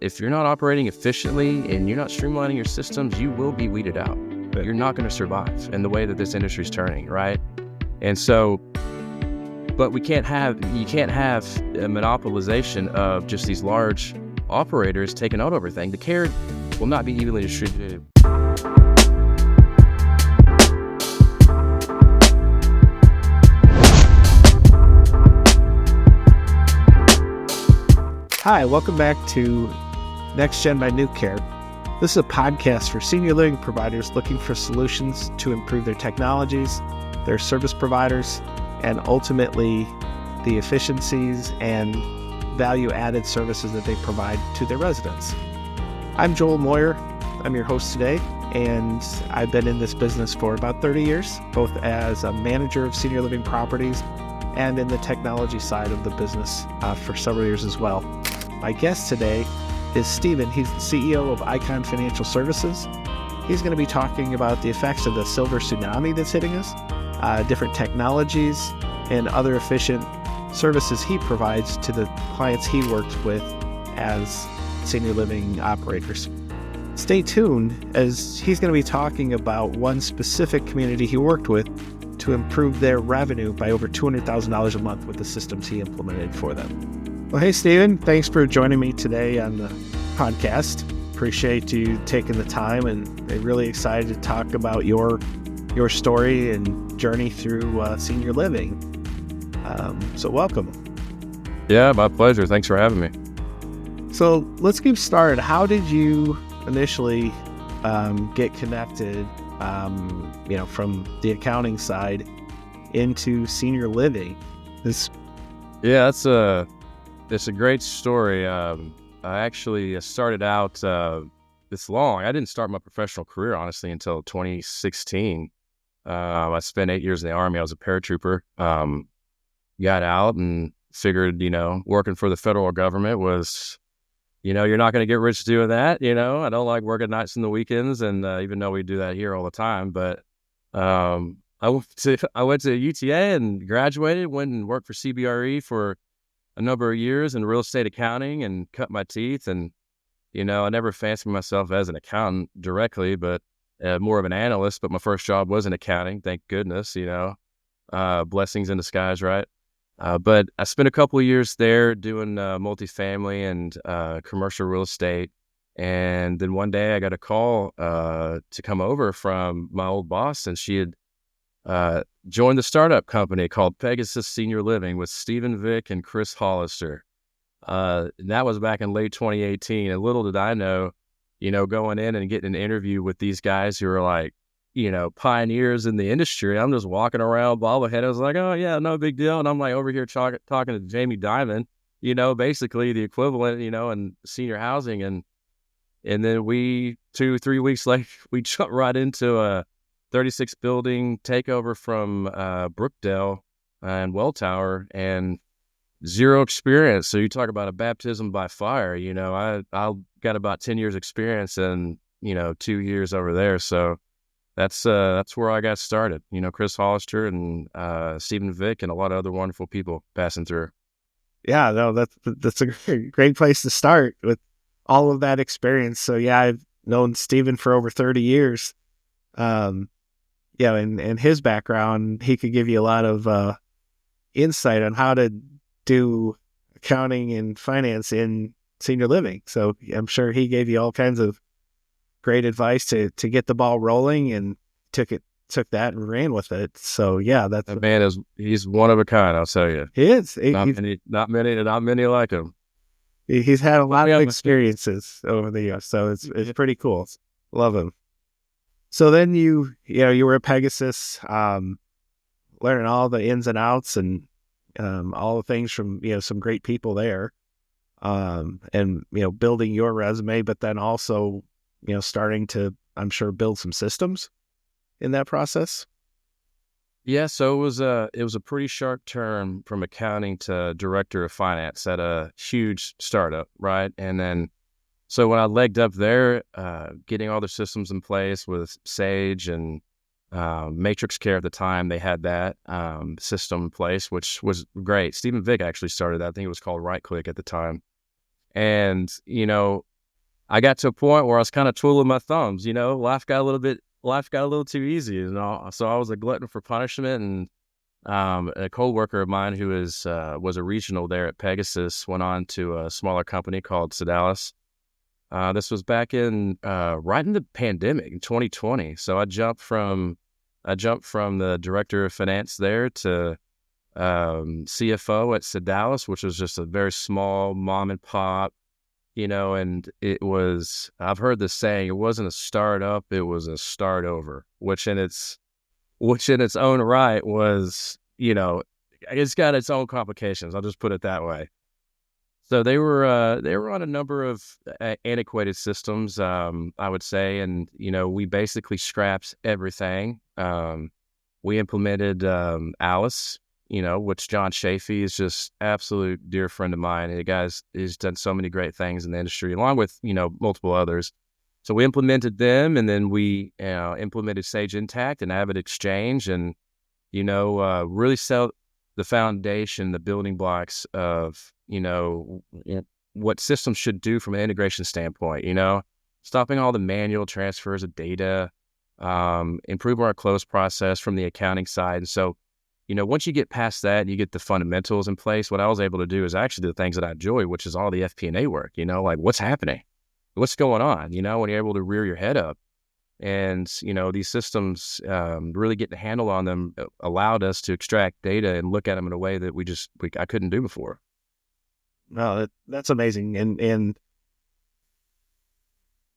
if you're not operating efficiently and you're not streamlining your systems, you will be weeded out. You're not going to survive in the way that this industry is turning, right? And so, but you can't have a monopolization of just these large operators taking out everything. The care will not be evenly distributed. Hi, welcome back to Next Gen by NuCare. This is a podcast for senior living providers looking for solutions to improve their technologies, their service providers, and ultimately the efficiencies and value-added services that they provide to their residents. I'm Joel Moyer. I'm your host today, and I've been in this business for about 30 years, both as a manager of senior living properties and in the technology side of the business for several years as well. My guest today is Steven. He's the CEO of Icon Financial Services. He's going to be talking about the effects of the silver tsunami that's hitting us, different technologies, and other efficient services he provides to the clients he works with as senior living operators. Stay tuned, as he's going to be talking about one specific community he worked with to improve their revenue by over $200,000 a month with the systems he implemented for them. Well, hey, Steven, thanks for joining me today on the podcast. Appreciate you taking the time, and I'm really excited to talk about your story and journey through senior living. So welcome. Yeah, my pleasure. Thanks for having me. So let's get started. How did you initially get connected, from the accounting side into senior living? It's a great story. I actually started out this long. I didn't start my professional career, honestly, until 2016. I spent 8 years in the Army. I was a paratrooper. Got out and figured, working for the federal government was, you're not going to get rich doing that. I don't like working nights and the weekends, and even though we do that here all the time. But I went to UTA and graduated, went and worked for CBRE for a number of years in real estate accounting and cut my teeth. And, I never fancied myself as an accountant directly, but more of an analyst. But my first job was in accounting, thank goodness, blessings in disguise, right? But I spent a couple of years there doing multifamily and commercial real estate. And then one day I got a call to come over from my old boss, and she had joined the startup company called Pegasus Senior Living with Stephen Vick and Chris Hollister. And that was back in late 2018. And little did I know, going in and getting an interview with these guys who are like, pioneers in the industry. I'm just walking around bobblehead. I was like, oh yeah, no big deal. And I'm like over here talking to Jamie Dimon, basically the equivalent, in senior housing. And then 2-3 weeks later, we jumped right into a 36 building takeover from Brookdale and Welltower, and zero experience. So you talk about a baptism by fire. I got about 10 years experience and 2 years over there. So that's where I got started. Chris Hollister and Stephen Vick and a lot of other wonderful people passing through. Yeah, no, that's a great place to start with all of that experience. So yeah, I've known Stephen for over 30 years. And his background, he could give you a lot of insight on how to do accounting and finance in senior living. So I'm sure he gave you all kinds of great advice to get the ball rolling, and took that and ran with it. So yeah, that man he's one of a kind. I'll tell you, he is. Not many like him. He's had a lot of experiences over the years, so it's pretty cool. Love him. So then you were at Pegasus, learning all the ins and outs and all the things from some great people there, and building your resume, but then also starting to, I'm sure, build some systems in that process. Yeah, so it was a pretty sharp turn from accounting to director of finance at a huge startup, right? And then so when I legged up there, getting all the systems in place with Sage and Matrix Care at the time, they had that system in place, which was great. Stephen Vick actually started that. I think it was called Right Click at the time. And, I got to a point where I was kind of twiddling my thumbs, life got a little too easy. So I was a glutton for punishment. And a coworker of mine who was a regional there at Pegasus went on to a smaller company called Sedalis. This was back in right in the pandemic in 2020. So I jumped from the director of finance there to CFO at Sedalis, which was just a very small mom and pop, and I've heard this saying, it wasn't a startup, it was a start over, which in its own right was, it's got its own complications. I'll just put it that way. So they were on a number of antiquated systems, I would say, and we basically scrapped everything. We implemented Alice, which John Chafee is just absolute dear friend of mine. The guy's he's done so many great things in the industry, along with multiple others. So we implemented them, and then we implemented Sage Intact and Avid Exchange, and really set the foundation, the building blocks of what systems should do from an integration standpoint. Stopping all the manual transfers of data, improving our close process from the accounting side. And so, once you get past that and you get the fundamentals in place, what I was able to do is actually the things that I enjoy, which is all the FP&A work. Like what's happening, what's going on. When you're able to rear your head up. And, these systems, really getting a handle on them allowed us to extract data and look at them in a way that I couldn't do before. No, that's amazing. And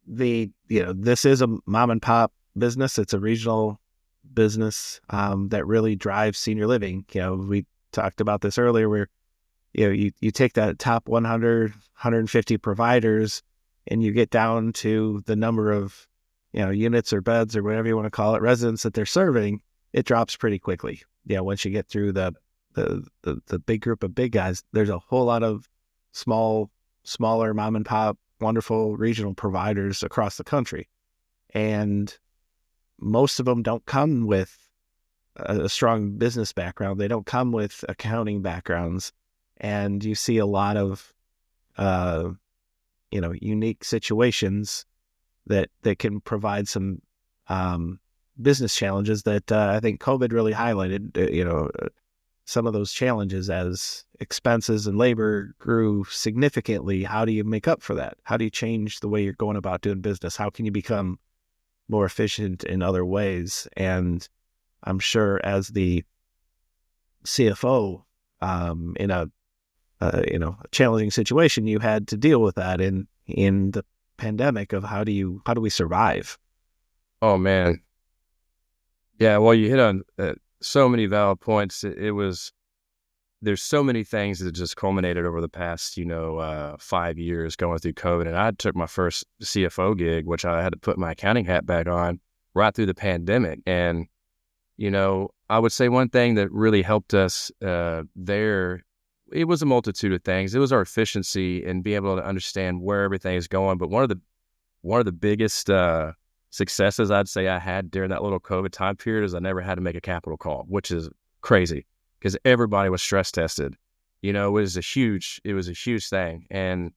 this is a mom and pop business. It's a regional business, that really drives senior living. We talked about this earlier where, you take that top 100, 150 providers and you get down to the number of units or beds or whatever you want to call it, residents that they're serving, it drops pretty quickly. Once you get through the big group of big guys, there's a whole lot of smaller mom and pop, wonderful regional providers across the country. And most of them don't come with a strong business background. They don't come with accounting backgrounds. And you see a lot of, unique situations that can provide some business challenges that I think COVID really highlighted, some of those challenges as expenses and labor grew significantly. How do you make up for that? How do you change the way you're going about doing business? How can you become more efficient in other ways? And I'm sure as the CFO, in a challenging situation, you had to deal with that in the pandemic of how do we survive? Oh man. Yeah. Well, you hit on so many valid points. There's so many things that just culminated over the past, 5 years going through COVID. And I took my first CFO gig, which I had to put my accounting hat back on right through the pandemic. And, I would say one thing that really helped us there, it was a multitude of things. It was our efficiency and being able to understand where everything is going. But one of the biggest successes I'd say I had during that little COVID time period is I never had to make a capital call, which is crazy because everybody was stress tested. It was a huge thing. And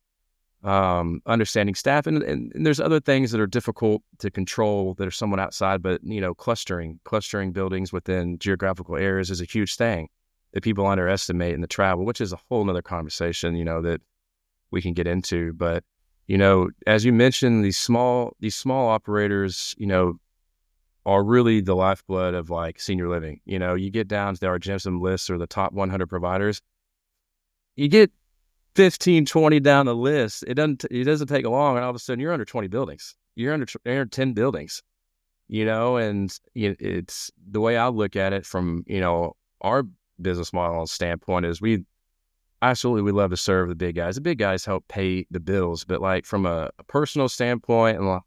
understanding staff and there's other things that are difficult to control that are somewhat outside, but clustering buildings within geographical areas is a huge thing that people underestimate in the travel, which is a whole nother conversation, that we can get into. But, as you mentioned, these small operators, are really the lifeblood of like senior living. You get down to our GEMSM lists or the top 100 providers, you get 15, 20 down the list. It doesn't take long. And all of a sudden you're under 20 buildings, you're under 10 buildings, and it's the way I look at it from, our business model standpoint is we love to serve the big guys. The big guys help pay the bills, but like from a personal standpoint and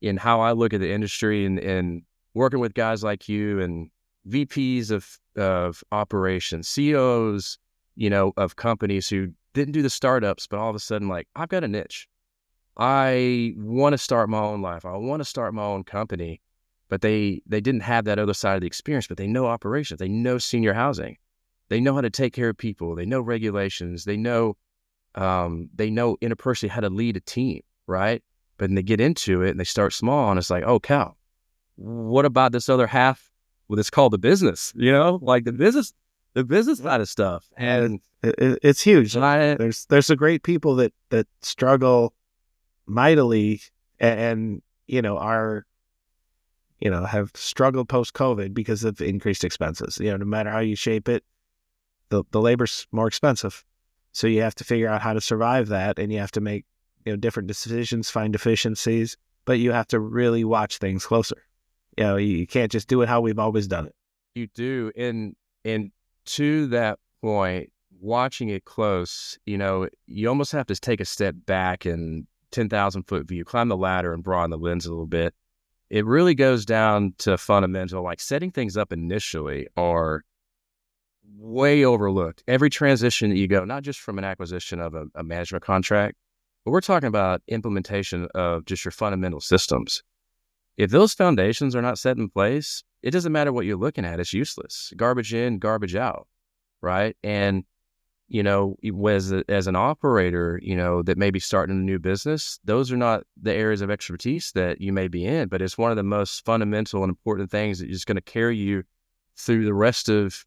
in how I look at the industry and working with guys like you and VPs of operations, CEOs, of companies who didn't do the startups, but all of a sudden like, I've got a niche. I want to start my own life. I want to start my own company, but they didn't have that other side of the experience, but they know operations. They know senior housing. They know how to take care of people. They know regulations. They know, they know interpersonally how to lead a team, right? But then they get into it and they start small, and it's like, oh cow, what about this other half? Well, it's called the business, like the business side of stuff. And It's huge. I, There's some great people that struggle mightily and are have struggled post COVID because of increased expenses. No matter how you shape it, the labor's more expensive, so you have to figure out how to survive that, and you have to make different decisions, find efficiencies, but you have to really watch things closer. You can't just do it how we've always done it. you do, and to that point, watching it close, you almost have to take a step back and 10,000-foot view, climb the ladder and broaden the lens a little bit. It really goes down to fundamental, like setting things up initially are way overlooked. Every transition that you go, not just from an acquisition of a management contract, but we're talking about implementation of just your fundamental systems. If those foundations are not set in place, it doesn't matter what you're looking at. It's useless. Garbage in, garbage out, right? And, as an operator, that may be starting a new business, those are not the areas of expertise that you may be in, but it's one of the most fundamental and important things that is going to carry you through the rest of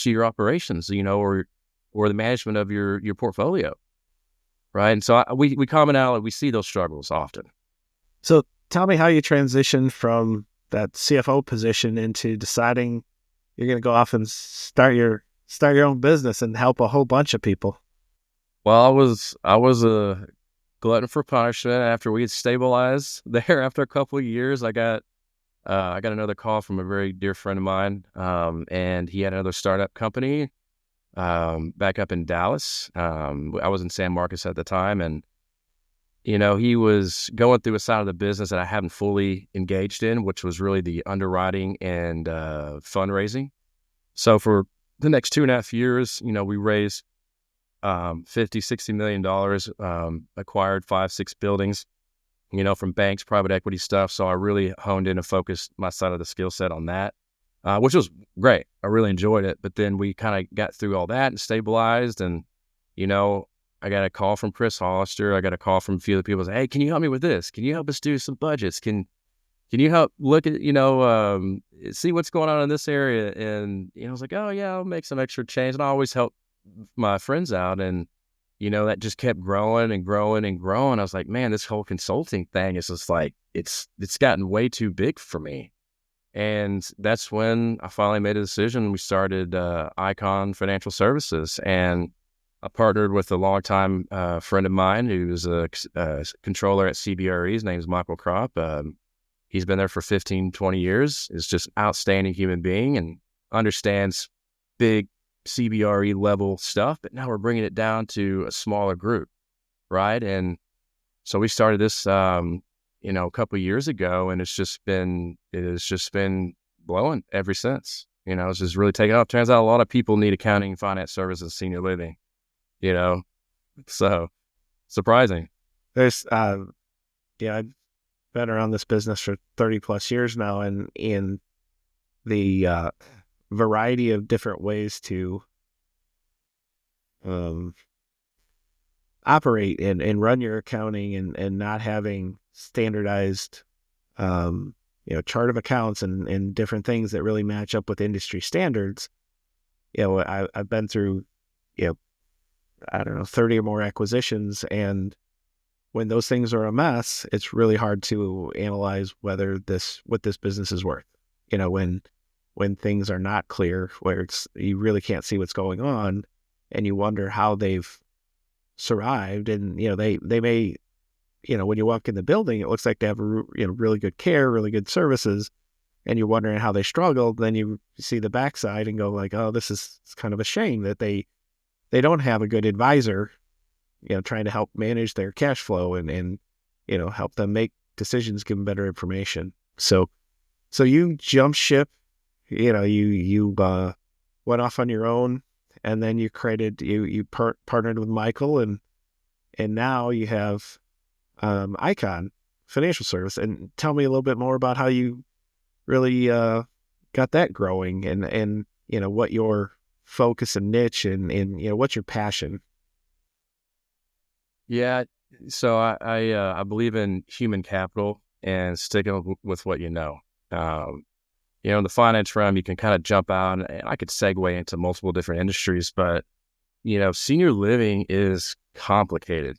your operations, or the management of your portfolio, right? And so we commonality, we see those struggles often. So tell me how you transitioned from that CFO position into deciding you're going to go off and start your own business and help a whole bunch of people. Well, I was a glutton for punishment. After we had stabilized there, after a couple of years, I got another call from a very dear friend of mine, and he had another startup company back up in Dallas. I was in San Marcos at the time, and he was going through a side of the business that I haven't fully engaged in, which was really the underwriting and fundraising. So for the next 2.5 years, we raised $50-60 million, acquired 5-6 buildings, from banks, private equity stuff. So I really honed in and focused my side of the skill set on that, which was great. I really enjoyed it. But then we kind of got through all that and stabilized. And, I got a call from Chris Hollister. I got a call from a few other people saying, hey, can you help me with this? Can you help us do some budgets? Can you help look at, see what's going on in this area? And, I was like, oh yeah, I'll make some extra change. And I always help my friends out. And, that just kept growing and growing and growing. I was like, man, this whole consulting thing is just like, it's gotten way too big for me. And that's when I finally made a decision. We started Icon Financial Services, and I partnered with a longtime friend of mine who was a controller at CBRE. His name is Michael Kropp. He's been there for 15-20 years. Is just an outstanding human being and understands big CBRE level stuff. But now we're bringing it down to a smaller group, right? And so we started this, a couple of years ago, and it has just been blowing ever since. It's just really taken off. Turns out a lot of people need accounting, finance services, senior living. So surprising. There's, I've been around this business for 30 plus years now, and in the variety of different ways to operate and run your accounting and not having standardized, chart of accounts and different things that really match up with industry standards. I've been through, 30 or more acquisitions, and when those things are a mess, it's really hard to analyze what this business is worth. When things are not clear, where you really can't see what's going on, and you wonder how they've survived. And they may, when you walk in the building, it looks like they have really good care, really good services, and you're wondering how they struggled. Then you see the backside and go like, oh, it's kind of a shame that they don't have a good advisor, trying to help manage their cash flow and help them make decisions, give them better information. So you jump ship, you went off on your own, and then you partnered with Michael, and now you have Icon Financial Service. And tell me a little bit more about how you really got that growing, and what your focus and niche and what's your passion? Yeah. So I believe in human capital and sticking with what you know. Um, in the finance realm, you can kind of jump out, and I could segue into multiple different industries, but senior living is complicated.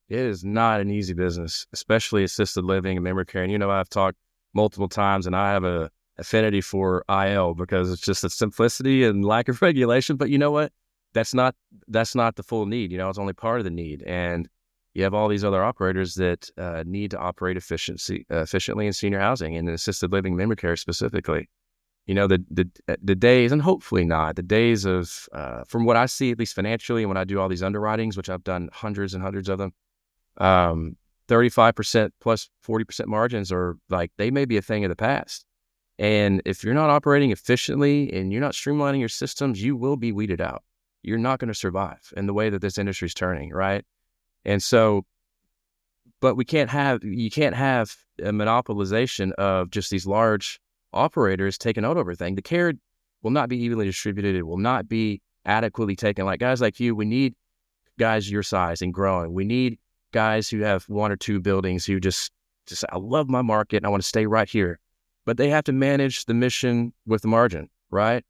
It is not an easy business, especially assisted living and memory care. And I've talked multiple times, and I have a affinity for IL because it's just the simplicity and lack of regulation. But you know what? That's not the full need. It's only part of the need. And you have all these other operators that need to operate efficiently in senior housing and in assisted living, memory care specifically. The days, and hopefully not, the days of, from what I see, at least financially, and when I do all these underwritings, which I've done hundreds and hundreds of them, 35% plus 40% margins are like, they may be a thing of the past. And if you're not operating efficiently and you're not streamlining your systems, you will be weeded out. You're not going to survive in the way that this industry is turning, right? And so, but you can't have a monopolization of just these large operators taking out everything. The care will not be evenly distributed. It will not be adequately taken. Like guys like you, we need guys your size and growing. We need guys who have one or two buildings who just I love my market and I want to stay right here. But they have to manage the mission with the margin, right?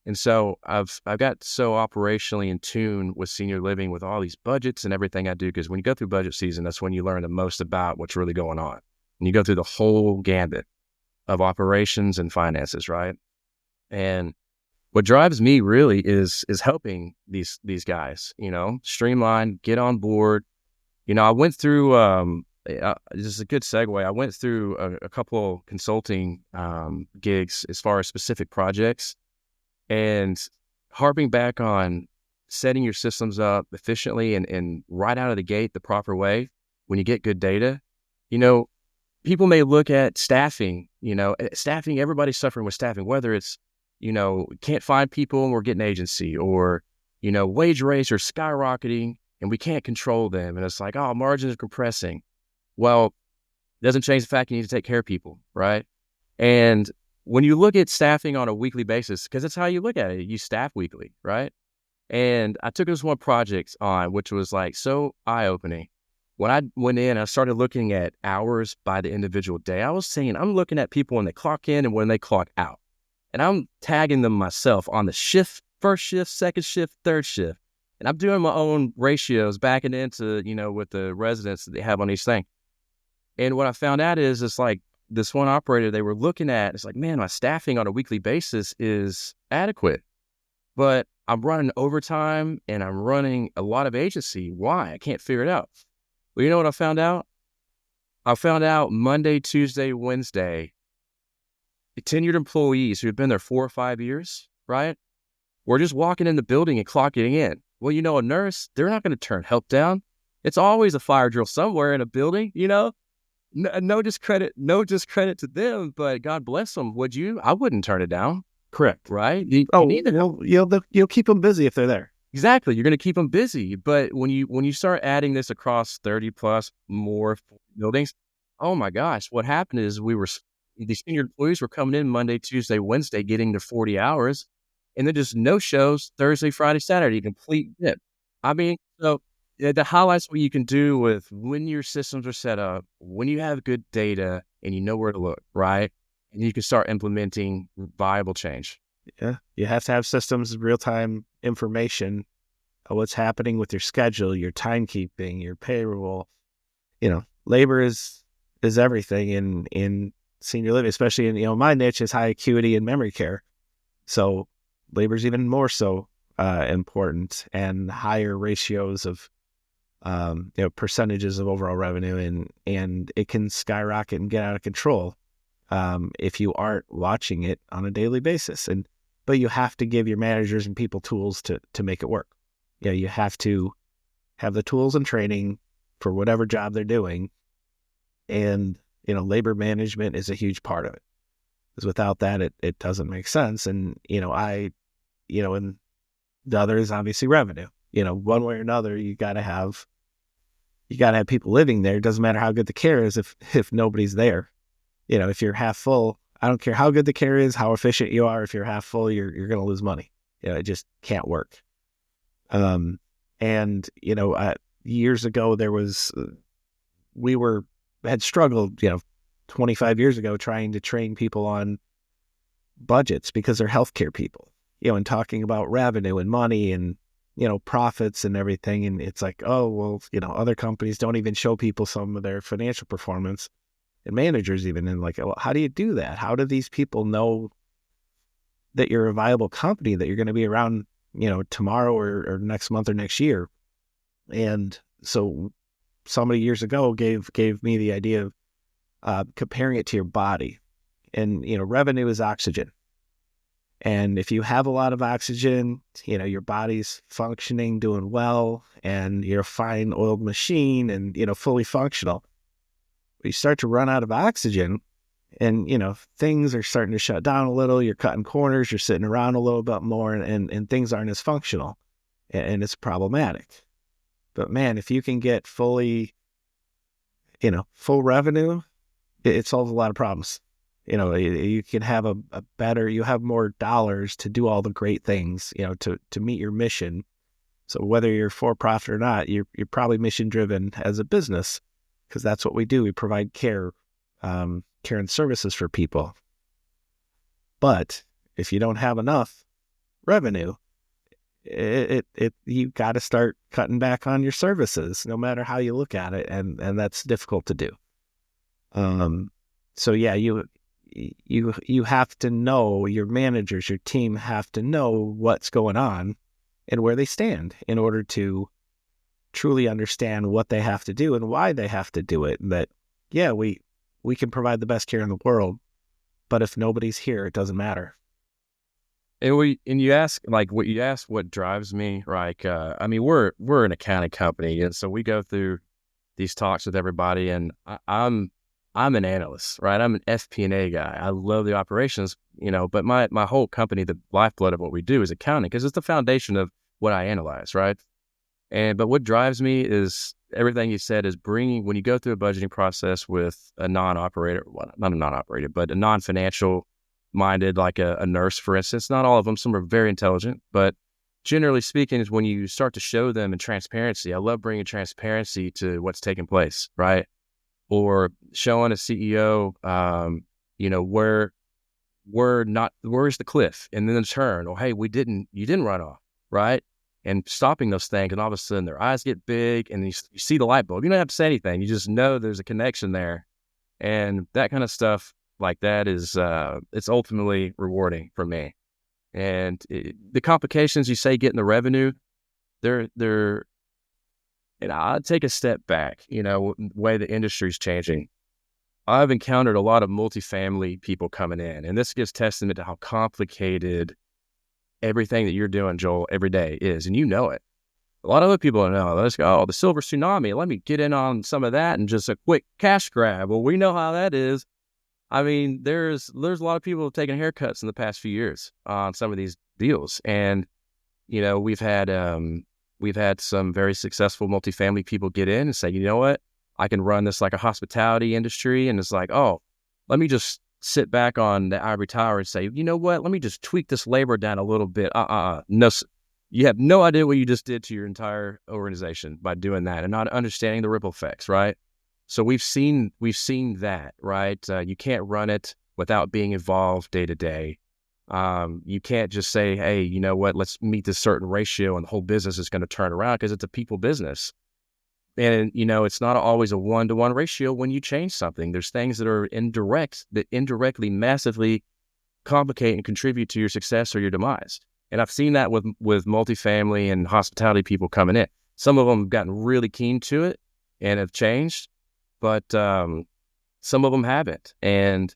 And so I've got so operationally in tune with senior living with all these budgets and everything I do, because when you go through budget season, that's when you learn the most about what's really going on. And you go through the whole gambit of operations and finances, right? And what drives me really is helping these guys, streamline, get on board. I went through, this is a good segue. I went through a couple consulting gigs as far as specific projects, and harping back on setting your systems up efficiently and right out of the gate the proper way when you get good data. People may look at staffing, staffing, everybody's suffering with staffing, whether it's, can't find people and we're getting agency, or, wage rates are skyrocketing and we can't control them. And it's like, oh, margins are compressing. Well, it doesn't change the fact you need to take care of people, right? And when you look at staffing on a weekly basis, because that's how you look at it, you staff weekly, right? And I took this one project on, which was like so eye-opening. When I went in, I started looking at hours by the individual day. I was saying, I'm looking at people when they clock in and when they clock out. And I'm tagging them myself on the shift, first shift, second shift, third shift. And I'm doing my own ratios, backing into, with the residents that they have on each thing. And what I found out is, it's like this one operator they were looking at, it's like, man, my staffing on a weekly basis is adequate, but I'm running overtime and I'm running a lot of agency. Why? I can't figure it out. Well, you know what I found out? I found out Monday, Tuesday, Wednesday, the tenured employees who have been there 4 or 5 years, right? We're just walking in the building and clocking in. Well, a nurse, they're not going to turn help down. It's always a fire drill somewhere in a building, No discredit to them, but God bless them. Would you? I wouldn't turn it down. Correct. Right? You need them. You'll keep them busy if they're there. Exactly. You're going to keep them busy. But when you start adding this across 30 plus more buildings, oh my gosh, what happened is these senior employees were coming in Monday, Tuesday, Wednesday, getting their 40 hours, and then just no shows Thursday, Friday, Saturday, complete dip. I mean, so the highlights what you can do with when your systems are set up, when you have good data and you know where to look, right? And you can start implementing viable change. Yeah. You have to have systems, real-time information of what's happening with your schedule, your timekeeping, your payroll. Labor is everything in senior living, especially in, my niche is high acuity and memory care. So labor is even more so important, and higher ratios of percentages of overall revenue, and it can skyrocket and get out of control if you aren't watching it on a daily basis. But you have to give your managers and people tools to make it work. Yeah, you have to have the tools and training for whatever job they're doing, and labor management is a huge part of it. Because without that, it doesn't make sense. And and the other is obviously revenue. One way or another, you got to have people living there. It doesn't matter how good the care is if nobody's there. If you're half full, I don't care how good the care is, how efficient you are. If you're half full, you're going to lose money. It just can't work. years ago, we had struggled, 25 years ago trying to train people on budgets because they're healthcare people, and talking about revenue and money and, profits and everything. And it's like, oh, well, other companies don't even show people some of their financial performance, and managers even. And like, well, how do you do that? How do these people know that you're a viable company, that you're going to be around, tomorrow or next month or next year? And so somebody years ago gave me the idea of comparing it to your body. And, revenue is oxygen. And if you have a lot of oxygen, your body's functioning, doing well, and you're a fine oiled machine and, fully functional. But you start to run out of oxygen and, things are starting to shut down a little. You're cutting corners, you're sitting around a little bit more, and things aren't as functional, and it's problematic. But man, if you can get full revenue, it solves a lot of problems. You can have you have more dollars to do all the great things, to meet your mission. So whether you're for profit or not, you're probably mission driven as a business, because that's what we do. We provide care and services for people. But if you don't have enough revenue, you got to start cutting back on your services, no matter how you look at it, and that's difficult to do. So yeah, you have to know, your managers, your team have to know what's going on and where they stand in order to truly understand what they have to do and why they have to do it. And that, yeah, we can provide the best care in the world, but if nobody's here, it doesn't matter. And you ask, like, what drives me, like, we're an accounting company, and so we go through these talks with everybody, and I'm an analyst, right? I'm an FP&A guy. I love the operations, but my whole company, the lifeblood of what we do is accounting, because it's the foundation of what I analyze, right? But what drives me is everything you said, is when you go through a budgeting process with a non-operator, well, not a non-operator, but a non-financial minded, like a nurse, for instance. Not all of them, some are very intelligent, but generally speaking, is when you start to show them in transparency. I love bringing transparency to what's taking place, right? Or showing a CEO, where's the cliff, and then the turn, or hey, you didn't run off, right? And stopping those things, and all of a sudden their eyes get big, and you see the light bulb. You don't have to say anything; you just know there's a connection there, and that kind of stuff like that is it's ultimately rewarding for me. And the complications, you say, getting the revenue, they're and I'll take a step back, the way the industry's changing. I've encountered a lot of multifamily people coming in, and this gives testament to how complicated everything that you're doing, Joel, every day is, and you know it. A lot of other people don't know. Let's go, the silver tsunami, let me get in on some of that and just a quick cash grab. Well, we know how that is. I mean, there's a lot of people who have taken haircuts in the past few years on some of these deals, and we've had some very successful multifamily people get in and say, you know what, I can run this like a hospitality industry, and it's like, oh, let me just sit back on the ivory tower and say, you know what, let me just tweak this labor down a little bit. No, you have no idea what you just did to your entire organization by doing that and not understanding the ripple effects, right? So we've seen that, right? You can't run it without being involved day to day. You can't just say, hey, you know what, let's meet this certain ratio and the whole business is going to turn around, because it's a people business. And, it's not always a 1-to-1 ratio when you change something. There's things that are indirectly massively complicate and contribute to your success or your demise. And I've seen that with multifamily and hospitality people coming in. Some of them have gotten really keen to it and have changed, but some of them haven't. And,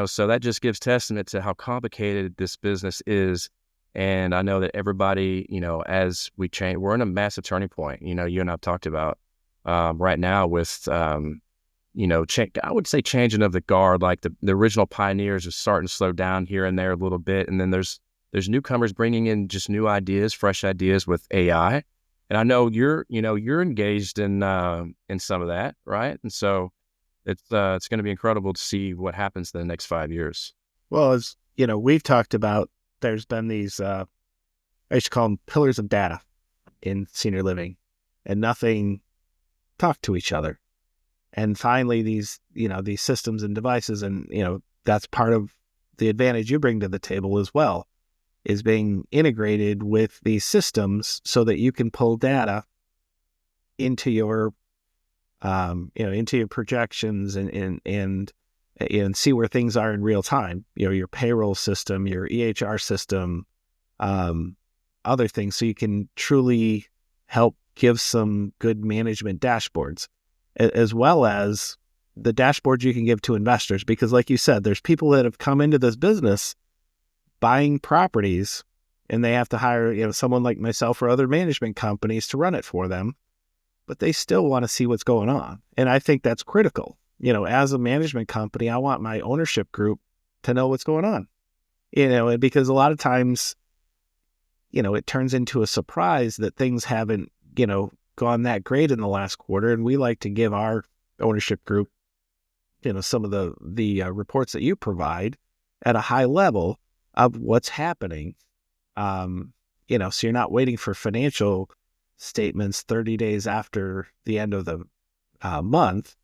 so that just gives testament to how complicated this business is. And I know that everybody, as we change, we're in a massive turning point. You and I've talked about right now with, I would say changing of the guard. Like the original pioneers are starting to slow down here and there a little bit. And then there's newcomers bringing in just new ideas, fresh ideas with AI. And I know you're engaged in some of that, right? And so it's going to be incredible to see what happens in the next 5 years. Well, as we've talked about, there's been these, I used to call them pillars of data in senior living. and nothing talk to each other. And finally, these systems and devices, and, that's part of the advantage you bring to the table as well, is being integrated with these systems so that you can pull data into your, into your projections and see where things are in real time. Your payroll system, your EHR system, other things, so you can truly help give some good management dashboards, as well as the dashboards you can give to investors. Because like you said, there's people that have come into this business buying properties, and they have to hire, someone like myself or other management companies to run it for them, but they still want to see what's going on. And I think that's critical. As a management company, I want my ownership group to know what's going on, and because a lot of times, it turns into a surprise that things haven't, gone that great in the last quarter. And we like to give our ownership group, some of the reports that you provide at a high level of what's happening. So you're not waiting for financial statements 30 days after the end of the month,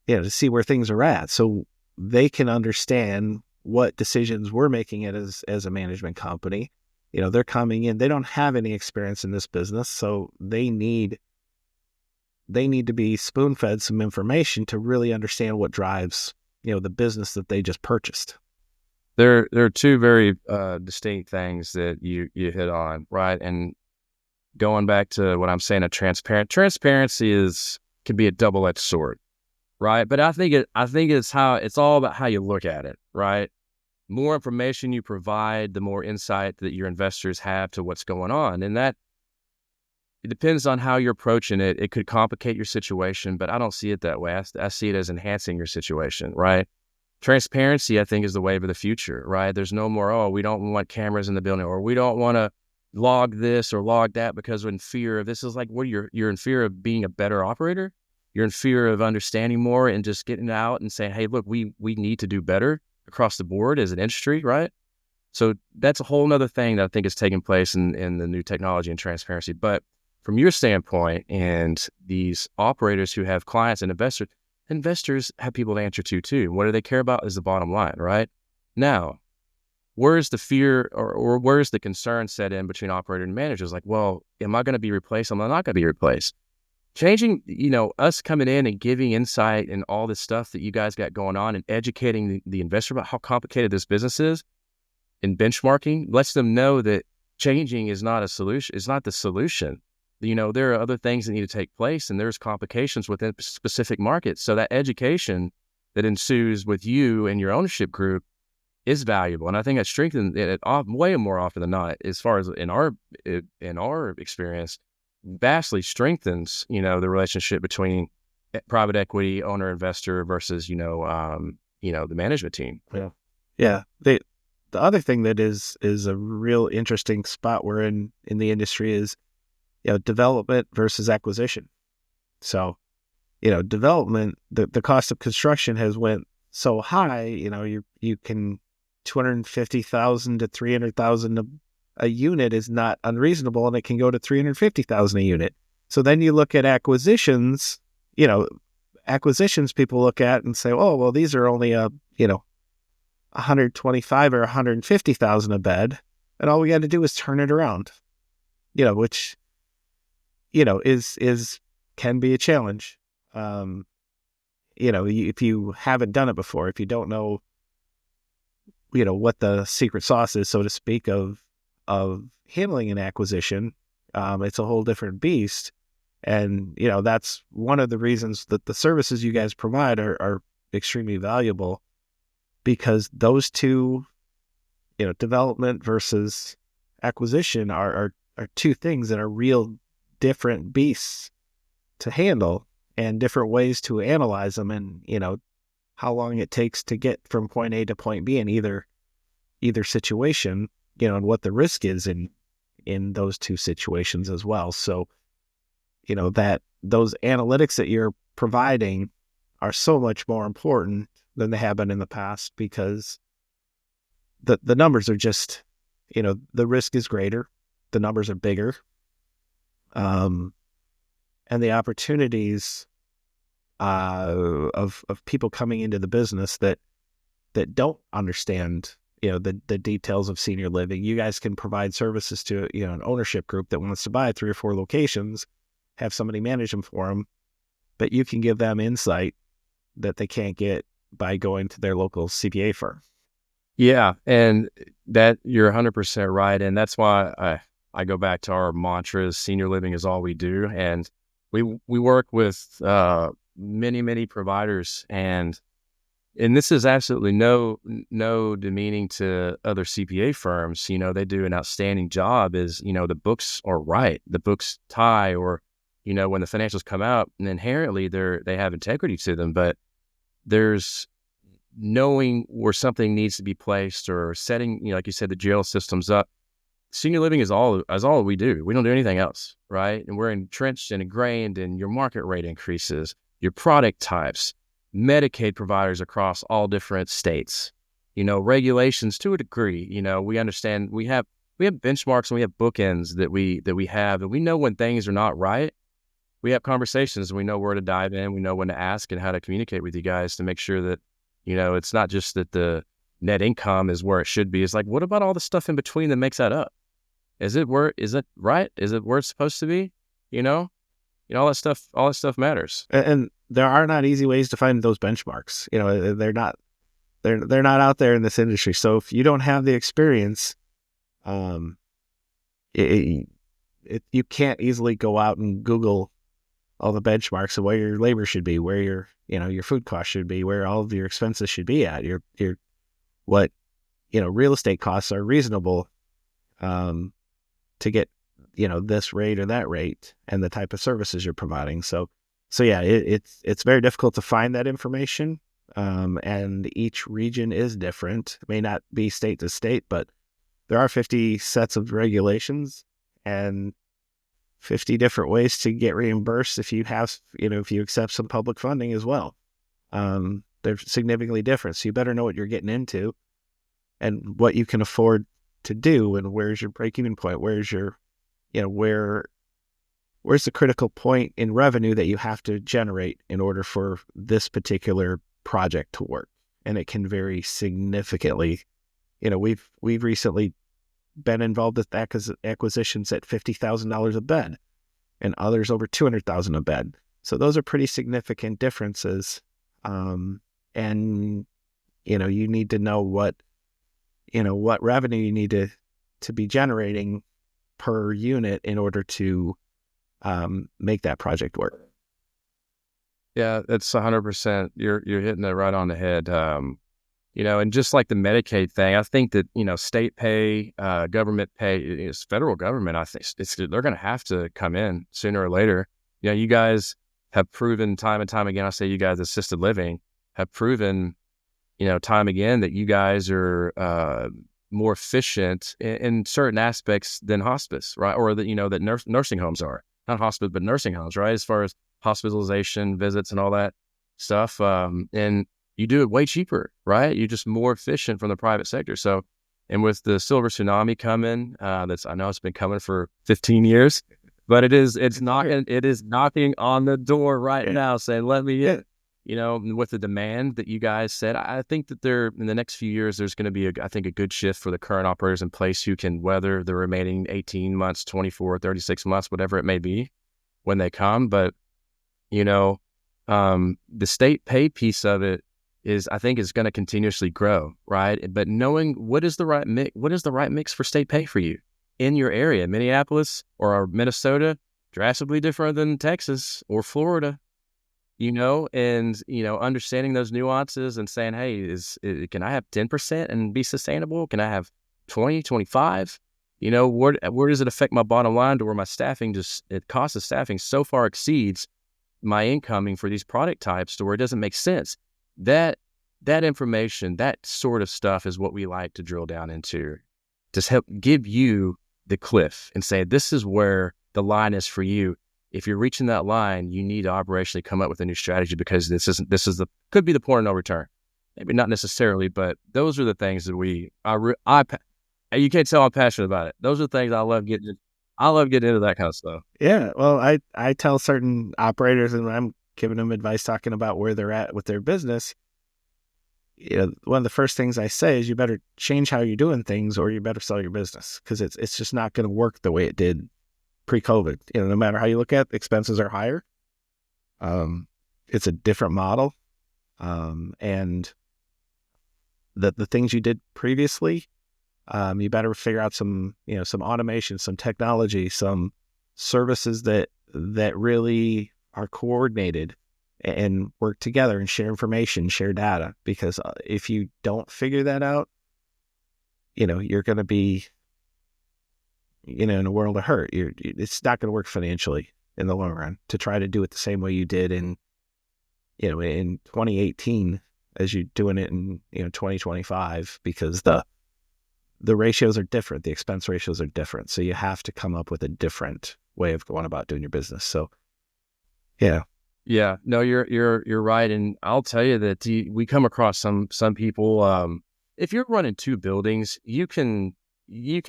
to see where things are at. So they can understand what decisions we're making it as a management company. They're coming in, they don't have any experience in this business, so they need to be spoon-fed some information to really understand what drives, the business that they just purchased. There are two very distinct things that you hit on, right? And going back to what I'm saying, transparency can be a double-edged sword, right? But I think it's all about how you look at it, right? More information you provide, the more insight that your investors have to what's going on. And that, it depends on how you're approaching it. It could complicate your situation, but I don't see it that way. I see it as enhancing your situation, right? Transparency, I think, is the wave of the future, right? There's no more, we don't want cameras in the building, or we don't want to log this or log that because we're in fear of this. Is like, you're in fear of being a better operator. You're in fear of understanding more and just getting out and saying, hey, look, we need to do better across the board as an industry, right? So that's a whole nother thing that I think is taking place in the new technology and transparency. But from your standpoint, and these operators who have clients and investors have people to answer to too. What do they care about is the bottom line, right? Now, where's the fear or where's the concern set in between operator and managers? Like, well, am I going to be replaced? Am I not going to be replaced? Changing, us coming in and giving insight and all this stuff that you guys got going on and educating the investor about how complicated this business is and benchmarking lets them know that changing is not a solution. It's not the solution. There are other things that need to take place, and there's complications within specific markets. So that education that ensues with you and your ownership group is valuable. And I think that strengthens it way more often than not, as far as in our experience, vastly strengthens, the relationship between private equity owner investor versus, the management team. Yeah. Yeah. The other thing that is a real interesting spot we're in the industry is, development versus acquisition. So, development, the cost of construction has went so high, you can $250,000 to $300,000 a unit is not unreasonable, and it can go to $350,000 a unit. So then you look at acquisitions, people look at and say, oh, well, these are only $125,000 or $150,000 a bed, and all we got to do is turn it around, which, is can be a challenge. If you haven't done it before, if you don't know, what the secret sauce is, so to speak, of handling an acquisition, it's a whole different beast. And, that's one of the reasons that the services you guys provide are extremely valuable, because those two, development versus acquisition are two things that are real different beasts to handle and different ways to analyze them, and, how long it takes to get from point A to point B in either situation, and what the risk is in those two situations as well. So, that those analytics that you're providing are so much more important than they have been in the past, because the numbers are just, the risk is greater, the numbers are bigger. and the opportunities of people coming into the business that don't understand, the details of senior living. You guys can provide services to, an ownership group that wants to buy 3 or 4 locations, have somebody manage them for them, but you can give them insight that they can't get by going to their local CPA firm. Yeah, and that you're 100% right, and that's why I go back to our mantra: senior living is all we do, and we work with many providers, and this is absolutely no demeaning to other CPA firms. They do an outstanding job. The books are right, the books tie, or when the financials come out, and inherently they have integrity to them, but there's knowing where something needs to be placed, or setting, like you said, the jail systems up. Senior living is all we do. We don't do anything else, right? And we're entrenched and ingrained in your market rate increases, your product types, Medicaid providers across all different states, regulations to a degree. We understand we have benchmarks, and we have bookends that we have, and we know when things are not right. We have conversations, and we know where to dive in. We know when to ask and how to communicate with you guys to make sure that, it's not just that the net income is where it should be. It's like, what about all the stuff in between that makes that up? Is it right? Is it where it's supposed to be? All that stuff matters. And there are not easy ways to find those benchmarks. They're not out there in this industry. So if you don't have the experience, you can't easily go out and Google all the benchmarks of where your labor should be, where your food costs should be, where all of your expenses should be at, what real estate costs are reasonable to get this rate or that rate, and the type of services you're providing. So yeah, it's very difficult to find that information, and each region is different. It may not be state to state, but there are 50 sets of regulations and 50 different ways to get reimbursed if you accept some public funding as well. They're significantly different. So you better know what you're getting into and what you can afford to do, and where's your break-even point? Where's your, where's the critical point in revenue that you have to generate in order for this particular project to work? And it can vary significantly. We've recently been involved with acquisitions at $50,000 a bed, and others over $200,000 a bed. So those are pretty significant differences. And you need to know what revenue you need to be generating per unit in order to make that project work. Yeah, that's 100%. You're hitting it right on the head. And just like the Medicaid thing, I think that, state pay, government pay, it's federal government. I think they're going to have to come in sooner or later. You guys have proven time and time again, I say you guys, assisted living, have proven, time again that you guys are more efficient in certain aspects than hospice, right? Or that nursing homes are. Not hospice, but nursing homes, right? As far as hospitalization, visits, and all that stuff. And you do it way cheaper, right? You're just more efficient from the private sector. So, and with the silver tsunami coming, I know it's been coming for 15 years, but it is knocking on the door right now saying, let me in. With the demand that you guys said, I think that in the next few years, there's going to be a good shift for the current operators in place who can weather the remaining 18 months, 24, 36 months, whatever it may be when they come. But, the state pay piece of it I think is going to continuously grow, right? But knowing what is the right mix for state pay for you in your area, Minneapolis or Minnesota, drastically different than Texas or Florida, and, understanding those nuances and saying, hey, can I have 10% and be sustainable? Can I have 20, 25? Where does it affect my bottom line to where my staffing cost of staffing so far exceeds my incoming for these product types to where it doesn't make sense? That information, that sort of stuff is what we like to drill down into, to help give you the cliff and say, this is where the line is for you. If you're reaching that line, you need to operationally come up with a new strategy, because could be the point of no return. Maybe not necessarily, but those are the things that you can't tell I'm passionate about it. Those are the things I love getting. I love getting into that kind of stuff. Yeah. Well, I tell certain operators, and when I'm giving them advice talking about where they're at with their business, one of the first things I say is you better change how you're doing things, or you better sell your business, because it's just not going to work the way it did pre-COVID. No matter how you look at it, expenses are higher. It's a different model. And the things you did previously, you better figure out some automation, some technology, some services that really are coordinated and work together and share information, share data. Because if you don't figure that out, you're going to be, in a world of hurt. It's not going to work financially in the long run to try to do it the same way you did in 2018 as you're doing it in 2025, because the ratios are different. The expense ratios are different. So you have to come up with a different way of going about doing your business. So, yeah. Yeah, no, you're right. And I'll tell you that we come across some people, if you're running two buildings, you can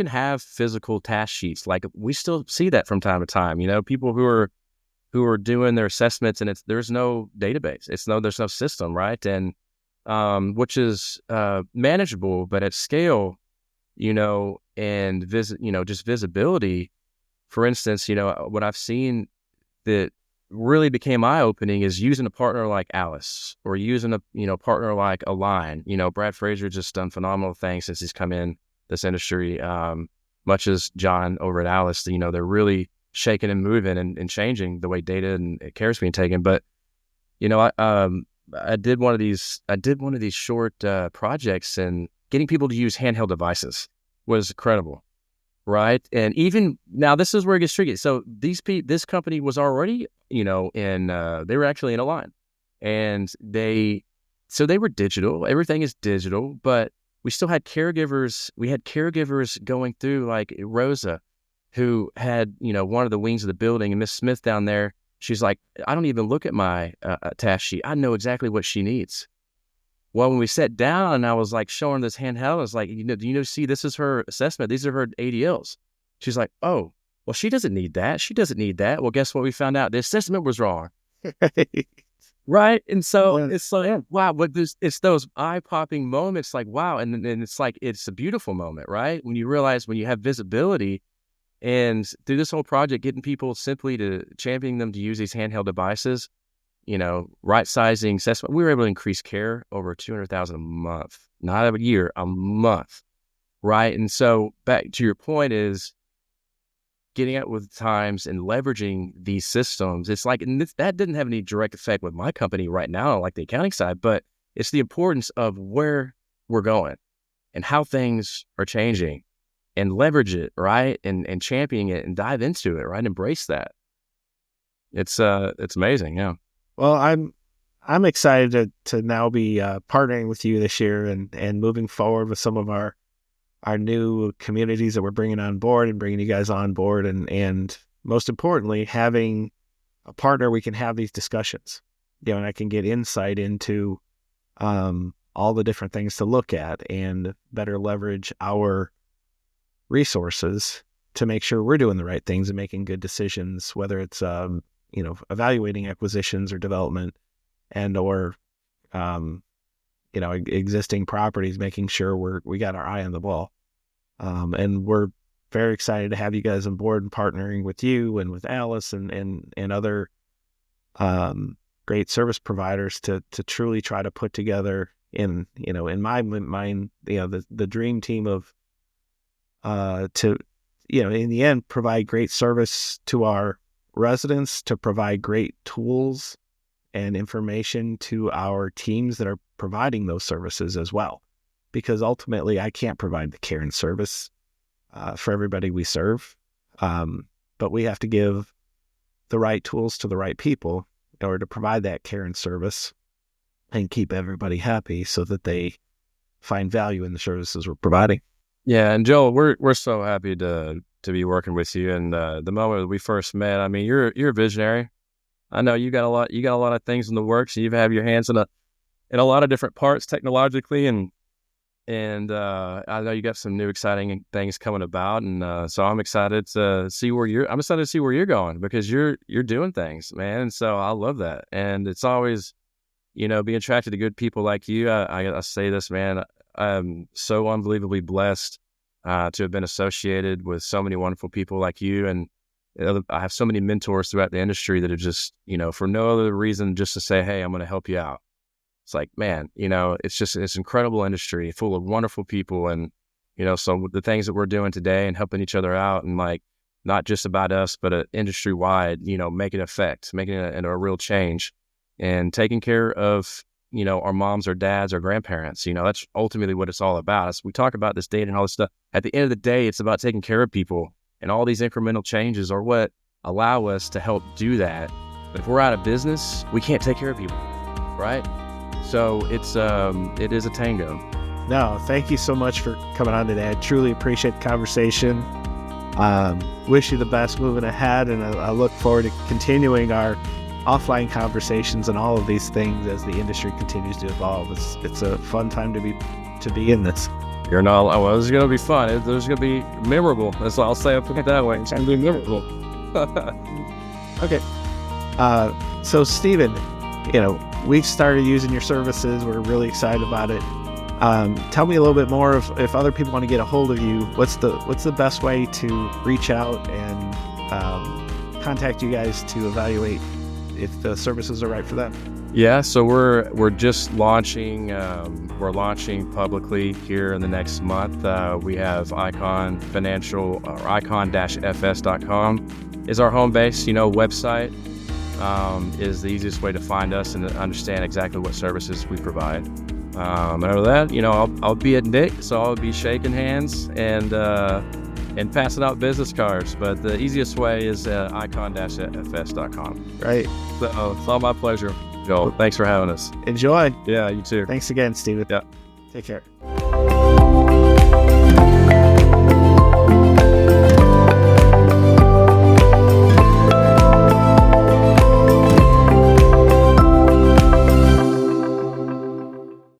have physical task sheets. Like, we still see that from time to time, people who are doing their assessments, and there's no database. There's no system, right? And which is manageable, but at scale, and just visibility. For instance, what I've seen that really became eye-opening is using a partner like Alice, or using a partner like Align. Brad Fraser just done phenomenal things since he's come in this industry. Much as John over at Alice, they're really shaking and moving and changing the way data and care is being taken. But I did one of these short projects, and getting people to use handheld devices was incredible, right? And even now, this is where it gets tricky. So this company was already, they were actually in Align, and they were digital. Everything is digital, but we still had caregivers. We had caregivers going through, like Rosa, who had, one of the wings of the building, and Miss Smith down there. She's like, I don't even look at my task sheet. I know exactly what she needs. Well, when we sat down and I was like showing this handheld, I was like, see, this is her assessment. These are her ADLs. She's like, oh, well, she doesn't need that. She doesn't need that. Well, guess what? We found out the assessment was wrong. Right. And so it's like, wow, but it's those eye-popping moments, like, wow. And it's like, it's a beautiful moment, right? When you realize, when you have visibility, and through this whole project, getting people simply to championing them to use these handheld devices, right sizing assessment, we were able to increase care over 200,000 a month, not a year, a month. Right. And so back to your point is getting out with times and leveraging these systems. It's like, and that didn't have any direct effect with my company right now, like the accounting side, but it's the importance of where we're going and how things are changing, and leverage it, right? And championing it and dive into it, right? Embrace that. It's amazing, yeah. Well, I'm excited to now be partnering with you this year and moving forward with some of our new communities that we're bringing on board, and bringing you guys on board, and most importantly, having a partner we can have these discussions. And I can get insight into all the different things to look at, and better leverage our resources to make sure we're doing the right things and making good decisions, whether it's evaluating acquisitions or development, or existing properties, making sure we got our eye on the ball. And we're very excited to have you guys on board, and partnering with you and with Alice and other great service providers to truly try to put together, in my mind, the dream team of to in the end provide great service to our residents, to provide great tools and information to our teams that are providing those services as well. Because ultimately, I can't provide the care and service for everybody we serve, but we have to give the right tools to the right people in order to provide that care and service, and keep everybody happy so that they find value in the services we're providing. Yeah, and Joel, we're so happy to be working with you. And the moment that we first met, I mean, you're a visionary. I know you got a lot of things in the works, and you have your hands in a lot of different parts technologically, and And I know you got some new exciting things coming about, and so I'm excited to see where you're going, because you're doing things, man. And so I love that, and it's always, being attracted to good people like you. I say this, man. I'm so unbelievably blessed to have been associated with so many wonderful people like you, and I have so many mentors throughout the industry that are just, for no other reason, just to say, hey, I'm going to help you out. It's like, man, it's incredible industry full of wonderful people. And, so the things that we're doing today and helping each other out, and like, not just about us, but industry wide, making a real change, and taking care of, our moms or dads or grandparents. That's ultimately what it's all about. As we talk about this data and all this stuff, at the end of the day, it's about taking care of people, and all these incremental changes are what allow us to help do that. But if we're out of business, we can't take care of people, right? So it is a tango. No, thank you so much for coming on today. I truly appreciate the conversation. Wish you the best moving ahead, and I look forward to continuing our offline conversations and all of these things as the industry continues to evolve. It's a fun time to be in this. You're not. Well, this is going to be fun. It's going to be memorable. That's all I'll say. I'll put it that way. It's going to be memorable. Okay. So Steven, we've started using your services. We're really excited about it. Tell me a little bit more if other people want to get a hold of you. What's the best way to reach out and contact you guys to evaluate if the services are right for them? Yeah, so we're just launching. We're launching publicly here in the next month. We have Icon Financial, or icon-fs.com is our home base. Website is the easiest way to find us and to understand exactly what services we provide. After that, I'll be at Nick, so I'll be shaking hands and passing out business cards. But the easiest way is icon-fs.com. Right. So it's all my pleasure, Joel. Thanks for having us. Enjoy. Yeah, you too. Thanks again, Steven. Yeah. Take care.